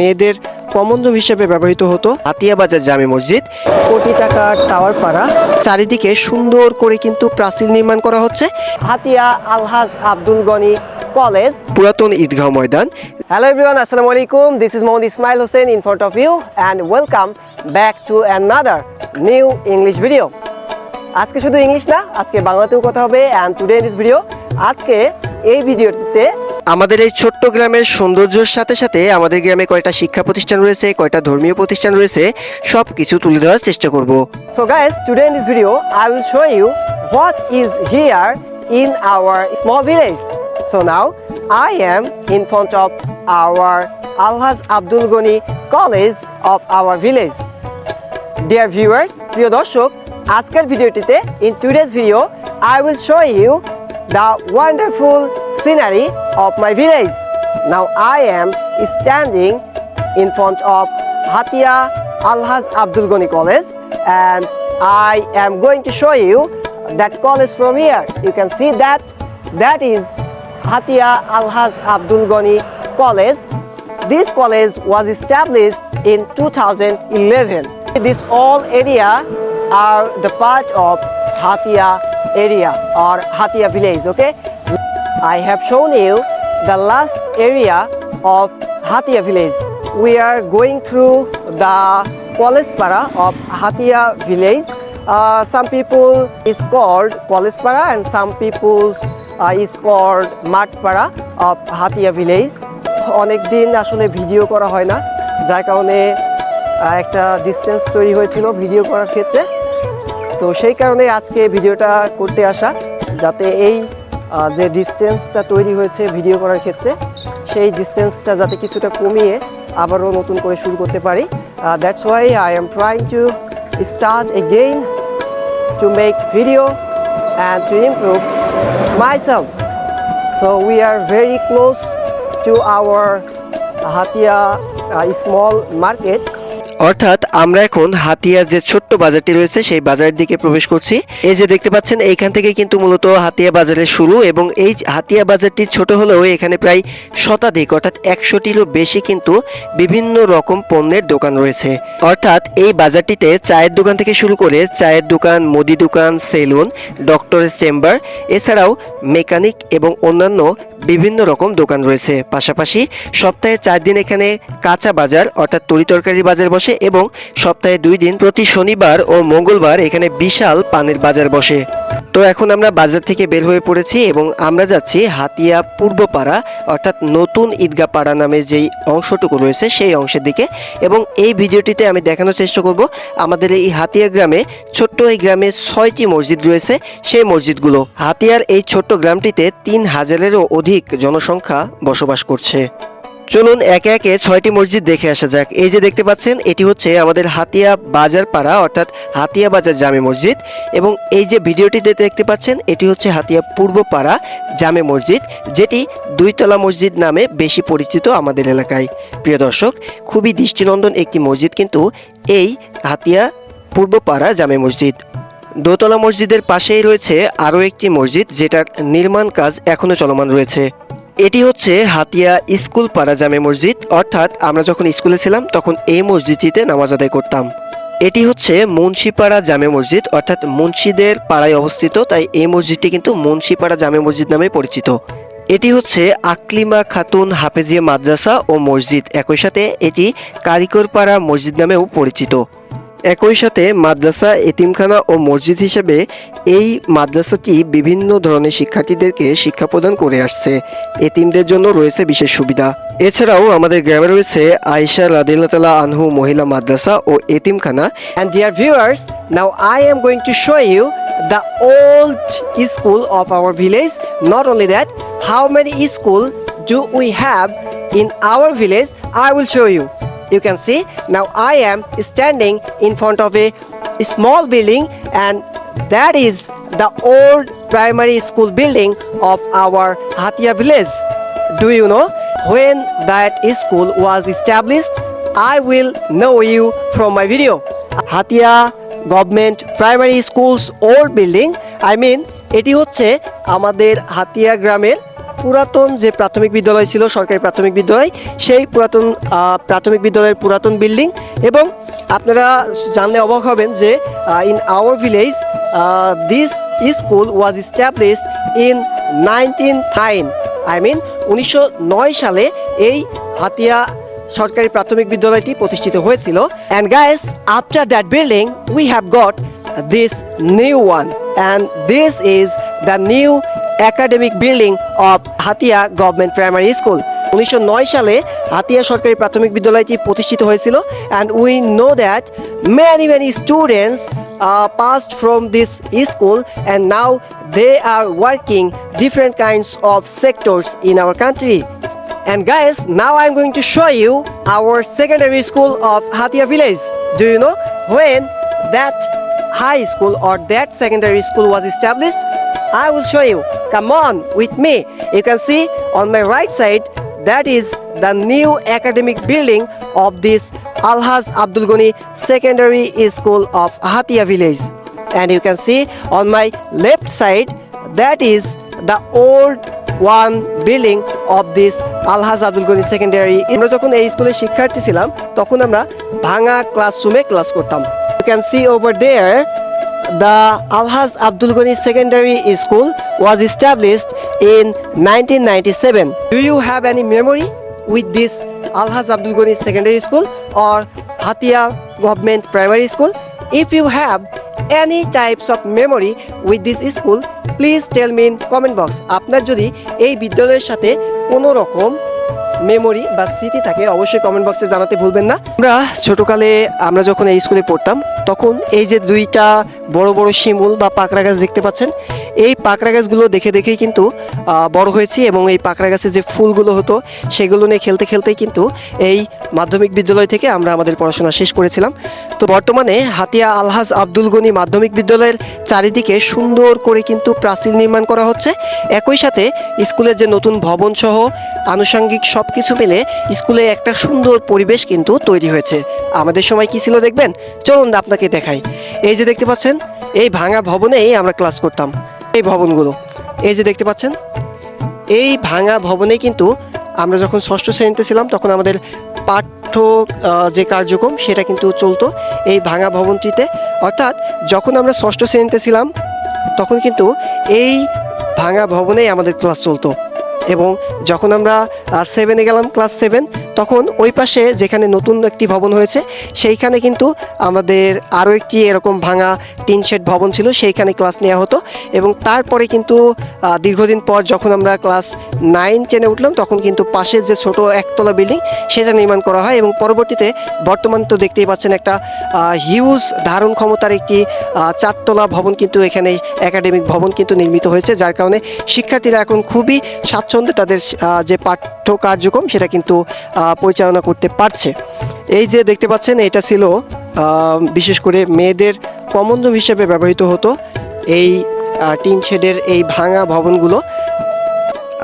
মেয়েদের common room হিসেবে ব্যবহৃত হতো। হাতিয়া বাজার জামে মসজিদ, কোটি টাকার টাওয়ার পাড়া, চারিদিকে সুন্দর করে কিন্তু প্রাচীর নির্মাণ করা হচ্ছে। হাতিয়া আলহাজ আব্দুল গনি কলেজ, পুরাতন ঈদগাহ ময়দান। হ্যালো এভরিওয়ান, আসসালামু আলাইকুম। This is Mohammad Ismail Hossain in front of you and welcome back to another new English video. আজকে শুধু ইংলিশ না, আজকে বাংলাতেও কথা হবে। And today in this video, আজকে এই ভিডিওতে আমাদের এই ছোট্ট গ্রামের সৌন্দর্যের সাথে সাথে আমাদের গ্রামে কয়টা শিক্ষা প্রতিষ্ঠান রয়েছে, কয়টা ধর্মীয় প্রতিষ্ঠান রয়েছে, সব কিছু তুলে ধরার চেষ্টা করব। So guys, today in this video I will show you what is here in our small village. So now I am in front of our Alhaj Abdul Goni College of our village. Dear viewers, প্রিয় দর্শক, আজকের ভিডিওটিতে in today's video I will show you the wonderful scenery of my village. Now I am standing in front of Hatia Alhaj Abdul Goni College and I am going to show you that college from here. You can see that is Hatia Alhaj Abdul Goni College. This college was established in 2011. This all area are the part of Hatia area or Hatia village, okay? I have shown you the last area of Hatia village. We are going through the college para of Hatia village. Some people is called college para and some people is called Mathpara of Hatiya village. অনেক দিন আসলে video করা হয় না, যার কারণে একটা distance তৈরি হয়েছিল ভিডিও করার ক্ষেত্রে। তো সেই কারণে আজকে ভিডিওটা করতে আসা, যাতে এই যে ডিস্টেন্সটা তৈরি হয়েছে ভিডিও করার ক্ষেত্রে, সেই ডিস্টেন্সটা যাতে কিছুটা কমিয়ে আবারও নতুন করে শুরু করতে পারি। That's why I am trying to start again to make video and to improve myself. So we are very close to our Hatia small market. অর্থাৎ আমরা এখন হাতিয়ার যে ছোট্ট বাজারটি রয়েছে সেই বাজারের দিকে প্রবেশ করছি। এই যে দেখতে পাচ্ছেন, এইখান থেকে কিন্তু মূলত হাতিয়া বাজারের শুরু, এবং এই হাতিয়া বাজারটি ছোট হলেও এখানে প্রায় শতাধিক অর্থাৎ 100টিরও বেশি কিন্তু বিভিন্ন রকম পণ্যের দোকান রয়েছে। অর্থাৎ এই বাজারটিতে চায়ের দোকান থেকে শুরু করে চায়ের দোকান, মুদি দোকান, সেলুন, ডক্টরের চেম্বার, এছাড়াও মেকানিক এবং অন্যান্য বিভিন্ন রকম দোকান রয়েছে। পাশাপাশি সপ্তাহে 4 দিন এখানে কাঁচা বাজার অর্থাৎ তরিতরকারি বাজার বসে, এবং সপ্তাহে 2 দিন প্রতি শনিবার ও মঙ্গলবার এখানে বিশাল পানের বাজার বসে। তো এখন আমরা বাজার থেকে বের হয়ে পড়েছি এবং আমরা যাচ্ছি হাতিয়া পূর্বপাড়া অর্থাৎ নতুন ঈদগাহ পাড়া নামে যেই অংশটুকু রয়েছে সেই অংশের দিকে। এবং এই ভিডিওটিতে আমি দেখানোর চেষ্টা করব আমাদের এই হাতিয়া গ্রামে, ছোট্ট এই গ্রামে 6টি মসজিদ রয়েছে, সেই মসজিদগুলো। হাতিয়ার এই ছোট্ট গ্রামটিতে 3000-এরও অধিক জনসংখ্যা বসবাস করছে। চলুন একে একে 6টি মসজিদ দেখে আসা যাক। এই যে দেখতে পাচ্ছেন, এটি হচ্ছে আমাদের হাতিয়া বাজার পাড়া অর্থাৎ হাতিয়া বাজার জামে মসজিদ, এবং এই যে ভিডিওটিতে দেখতে পাচ্ছেন এটি হচ্ছে হাতিয়া পূর্ব পাড়া জামে মসজিদ, যেটি 2তলা মসজিদ নামে বেশি পরিচিত আমাদের এলাকায়। প্রিয় দর্শক, খুবই দৃষ্টিনন্দন একটি মসজিদ কিন্তু এই হাতিয়া পূর্ব পাড়া জামে মসজিদ। 2তলা মসজিদের পাশেই রয়েছে আরও একটি মসজিদ, যেটার নির্মাণ কাজ এখনও চলমান রয়েছে। এটি হচ্ছে হাতিয়া স্কুল পাড়া জামে মসজিদ, অর্থাৎ আমরা যখন স্কুলে ছিলাম তখন এই মসজিদটিতে নামাজ আদায় করতাম। এটি হচ্ছে মুন্সিপাড়া জামে মসজিদ, অর্থাৎ মুন্সিদের পাড়ায় অবস্থিত, তাই এই মসজিদটি কিন্তু মুন্সিপাড়া জামে মসজিদ নামে পরিচিত। এটি হচ্ছে আকলিমা খাতুন হাফেজিয়া মাদ্রাসা ও মসজিদ, একই সাথে এটি কারিকরপাড়া মসজিদ নামেও পরিচিত। একই সাথে মাদ্রাসা, এতিমখানা ও মসজিদ হিসেবে এই মাদ্রাসাটি বিভিন্ন ধরনের শিক্ষার্থীদেরকে শিক্ষা প্রদান করে আসছে। এতিমদের জন্য রয়েছে বিশেষ সুবিধা। এছাড়াও আমাদের গ্রামে রয়েছে আয়েশা রাদিয়াল্লাহু তাআলা আনহু মহিলা মাদ্রাসা ও এতিমখানা। And dear viewers, now I am going to show you the old school of our village. Not only that, how many school do we have in our village, I will show you. You can see now I am standing in front of a small building, and that is the old primary school building of our Hatia village. Do you know when that school was established? I will know you from my video. Hatia Government Primary School's old building, I mean এটি হচ্ছে আমাদের হাতিয়া গ্রামের পুরাতন যে প্রাথমিক বিদ্যালয় ছিল, সরকারি প্রাথমিক বিদ্যালয়, সেই পুরাতন প্রাথমিক বিদ্যালয়ের পুরাতন বিল্ডিং। এবং আপনারা জানলে অবাক হবেন যে in our village this school was established in 1909, I mean 1909 সালে এই হাতিয়া সরকারি প্রাথমিক বিদ্যালয়টি প্রতিষ্ঠিত হয়েছিল। And guys, after that building we have got this new one, and this is the new academic building of Hatiya government primary school. 1909 সালে হাতিয়া সরকারি প্রাথমিক বিদ্যালয়টি প্রতিষ্ঠিত হয়েছিল। and we know that many students passed from this school, and now they are working different kinds of sectors in our country. And guys, now I'm going to show you our secondary school of Hatia village. Do you know when that high school or that secondary school was established? I will show you. Come on with me. You can see on my right side, that is the new academic building of this Alhaj Abdul Ghani Secondary School of Hatia village. And you can see on my left side, that is the old one building of this Alhaj Abdul Ghani Secondary. আমরা যখন এই স্কুলে শিক্ষার্থী ছিলাম তখন আমরা ভাঙা ক্লাসরুমে ক্লাস করতাম। You can see over there the Alhaj Abdul Ghani Secondary School was established in 1997. Do you have any memory with this Alhaj Abdul Ghani Secondary School or Hatia Government Primary School? If you have any types of memory with this school, please tell me in comment box. আপনার যদি এই বিদ্যালয়ের সাথে কোনো রকম memory বা স্মৃতি থাকে অবশ্যই কমেন্ট বক্সে জানাতে ভুলবেন না। ছোটকালে আমরা যখন এই স্কুলে পড়তাম তখন এই যে দুইটা বড় বড় শিমুল বা পাকড়া গাছ দেখতে পাচ্ছেন, এই পাকড়া গাছগুলো দেখেই কিন্তু বড় হয়েছি। এবং এই পাকড়া গাছে যে ফুলগুলো হতো সেগুলো নিয়ে খেলতে খেলতেই কিন্তু এই মাধ্যমিক বিদ্যালয় থেকে আমরা আমাদের পড়াশোনা শেষ করেছিলাম। তো বর্তমানে হাতিয়া আলহাজ আব্দুল গনি মাধ্যমিক বিদ্যালয়ের চারিদিকে সুন্দর করে কিন্তু প্রাচীর নির্মাণ করা হচ্ছে। একই সাথে স্কুলের যে নতুন ভবন সহ আনুষঙ্গিক সব কিছু মিলে স্কুলে একটা সুন্দর পরিবেশ কিন্তু তৈরি হয়েছে। আমাদের সময় কি ছিল দেখবেন? চলুন আপনাকে দেখাই। এই যে দেখতে পাচ্ছেন, এই ভাঙা ভবনেই আমরা ক্লাস করতাম। এই ভবনগুলো এই যে দেখতে পাচ্ছেন, এই ভাঙা ভবনে কিন্তু আমরা যখন ষষ্ঠ শ্রেণীতে ছিলাম তখন আমাদের পাঠ্য যে কার্যক্রম সেটা কিন্তু চলতো এই ভাঙা ভবনটিতে। অর্থাৎ যখন আমরা ষষ্ঠ শ্রেণীতে ছিলাম তখন কিন্তু এই ভাঙা ভবনেই আমাদের ক্লাস চলতো। এবং যখন আমরা 7-এ গেলাম, ক্লাস 7, তখন ওই পাশে যেখানে নতুন একটি ভবন হয়েছে সেইখানে কিন্তু আমাদের আরও একটি এরকম ভাঙা টিন শেড ভবন ছিল, সেইখানে ক্লাস নেওয়া হতো। এবং তারপরে কিন্তু দীর্ঘদিন পর যখন আমরা ক্লাস 9-10-এ উঠলাম তখন কিন্তু পাশের যে ছোট একতলা বিল্ডিং সেটা নির্মাণ করা হয়। এবং পরবর্তীতে বর্তমান তো দেখতেই পাচ্ছেন একটা হিউজ ধারণ ক্ষমতার একটি 4তলা ভবন কিন্তু এখানে একাডেমিক ভবন কিন্তু নির্মিত হয়েছে, যার কারণে শিক্ষার্থীরা এখন খুবই স্বাচ্ছন্দ্যে তাদের যে পাঠ্য কার্যক্রম সেটা কিন্তু পরিচালনা করতে পারছে। এই যে দেখতে পাচ্ছেন, এটা ছিল বিশেষ করে মেয়েদের কমন রুম হিসেবে ব্যবহৃত হতো এই টিন শেডের এই ভাঙা ভবনগুলো।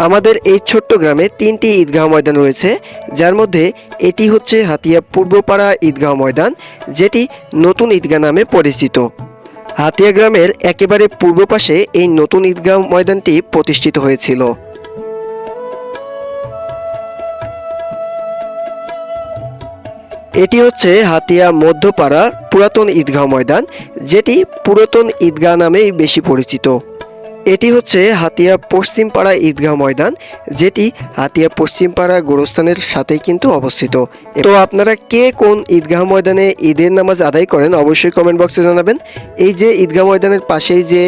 আমাদের এই ছোট্ট গ্রামে 3টি ঈদগাহ ময়দান রয়েছে, যার মধ্যে এটি হচ্ছে হাতিয়া পূর্বপাড়া ঈদগাহ ময়দান, যেটি নতুন ঈদগাহ নামে পরিচিত। হাতিয়া গ্রামের একেবারে পূর্ব পাশে এই নতুন ঈদগাহ ময়দানটি প্রতিষ্ঠিত হয়েছিল। এটি হচ্ছে হাতিয়া মধ্যপাড়া পুরাতন ঈদগাহ ময়দান, যেটি পুরাতন ঈদগাহ নামেই বেশি পরিচিত। এটি হচ্ছে হাতিয়া পশ্চিমপাড়া ঈদগাহ ময়দান, যেটি হাতিয়া পশ্চিমপাড়া গোরস্থানের সাথেই কিন্তু অবস্থিত। তো আপনারা কে কোন ঈদগাহ ময়দানে ঈদের নামাজ আদায় করেন অবশ্যই কমেন্ট বক্সে জানাবেন। এই যে ঈদগাহ ময়দানের পাশেই যে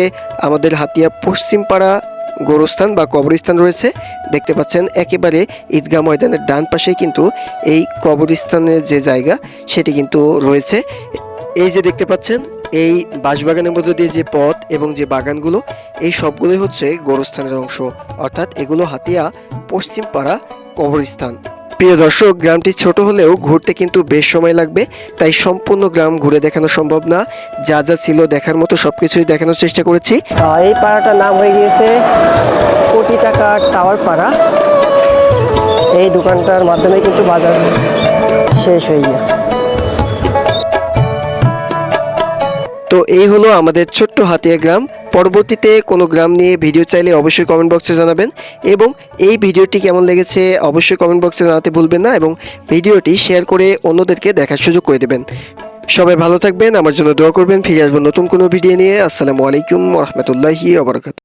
আমাদের হাতিয়া পশ্চিমপাড়া গোরস্থান বা কবরস্থান রয়েছে দেখতে পাচ্ছেন, একেবারে ঈদগাহ ময়দানের ডান পাশেই কিন্তু এই কবরস্থানের যে জায়গা সেটি কিন্তু রয়েছে। এই যে দেখতে পাচ্ছেন, এই বাঁশবাগানের মধ্যে দিয়ে যে পথ এবং যে বাগানগুলো এই সবগুলোই হচ্ছে গোরস্থানের অংশ, অর্থাৎ এগুলো হাতিয়া পশ্চিমপাড়া কবরস্থান। প্রিয় দর্শক, গ্রামটি ছোট হলেও ঘুরতে কিন্তু বেশ সময় লাগবে, তাই সম্পূর্ণ গ্রাম ঘুরে দেখানো সম্ভব না। যা যা ছিল দেখার মতো সবকিছুই দেখানোর চেষ্টা করেছি। এই পাড়াটার নাম হয়ে গিয়েছে কোটি টাকার টাওয়ার পাড়া। এই দোকানটার মাধ্যমে কিন্তু বাজার শেষ হয়ে গেছে। তো এই হলো আমাদের ছোট্ট হাতিয়া গ্রাম। পরবর্তীতে কোনো গ্রাম নিয়ে ভিডিও চাইলে অবশ্যই কমেন্ট বক্সে জানাবেন এবং এই ভিডিওটি কেমন লেগেছে অবশ্যই কমেন্ট বক্সে জানাতে ভুলবেন না এবং ভিডিওটি শেয়ার করে অন্যদেরকে দেখার সুযোগ করে দেবেন। সবাই ভালো থাকবেন, আমার জন্য দোয়া করবেন। ফিরে আসবো নতুন কোনো ভিডিও নিয়ে। আসসালামু আলাইকুম ওয়া রাহমাতুল্লাহি ওয়া বারাকাতুহু।